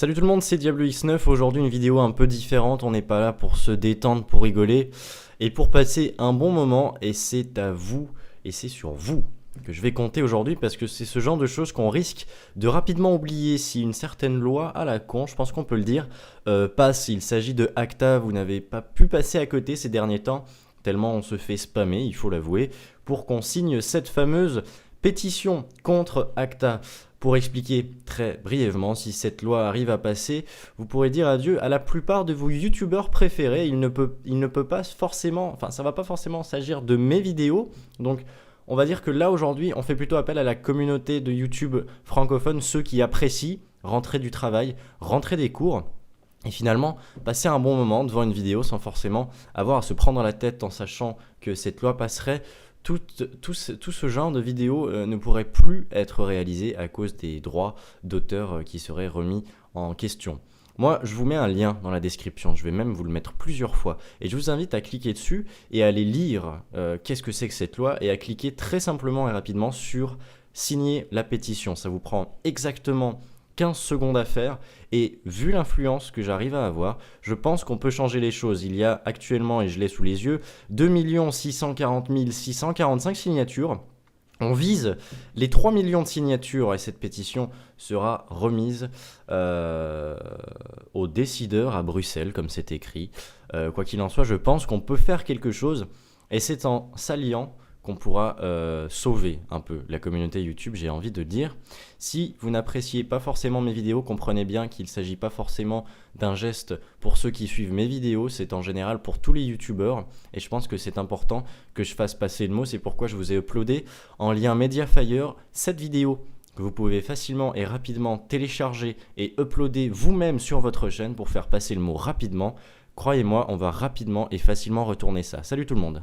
Salut tout le monde, c'est Diablo X9. Aujourd'hui, une vidéo un peu différente. On n'est pas là pour se détendre, pour rigoler et pour passer un bon moment. Et c'est à vous, et c'est sur vous que je vais compter aujourd'hui parce que c'est ce genre de choses qu'on risque de rapidement oublier si une certaine loi à la con, je pense qu'on peut le dire, passe. Il s'agit de ACTA. Vous n'avez pas pu passer à côté ces derniers temps, tellement on se fait spammer, il faut l'avouer, pour qu'on signe cette fameuse pétition contre ACTA. Pour expliquer très brièvement, si cette loi arrive à passer, vous pourrez dire adieu à la plupart de vos youtubeurs préférés. Il ne peut pas forcément, enfin ça va pas forcément s'agir de mes vidéos. Donc on va dire que là aujourd'hui, on fait plutôt appel à la communauté de YouTube francophone, ceux qui apprécient rentrer du travail, rentrer des cours. Et finalement, passer un bon moment devant une vidéo sans forcément avoir à se prendre la tête en sachant que cette loi passerait. Tout ce genre de vidéos ne pourrait plus être réalisé à cause des droits d'auteur qui seraient remis en question. Moi, je vous mets un lien dans la description, je vais même vous le mettre plusieurs fois. Et je vous invite à cliquer dessus et à aller lire qu'est-ce que c'est que cette loi et à cliquer très simplement et rapidement sur « Signer la pétition ». Ça vous prend exactement 15 secondes à faire et vu l'influence que j'arrive à avoir, je pense qu'on peut changer les choses. Il y a actuellement, et je l'ai sous les yeux, 2 640 645 signatures. On vise les 3 millions de signatures et cette pétition sera remise aux décideurs à Bruxelles, comme c'est écrit. Quoi qu'il en soit, je pense qu'on peut faire quelque chose et c'est en s'alliant qu'on pourra sauver un peu la communauté YouTube, j'ai envie de dire. Si vous n'appréciez pas forcément mes vidéos, comprenez bien qu'il ne s'agit pas forcément d'un geste pour ceux qui suivent mes vidéos, c'est en général pour tous les YouTubeurs, et je pense que c'est important que je fasse passer le mot, c'est pourquoi je vous ai uploadé en lien Mediafire cette vidéo que vous pouvez facilement et rapidement télécharger et uploader vous-même sur votre chaîne pour faire passer le mot rapidement. Croyez-moi, on va rapidement et facilement retourner ça. Salut tout le monde!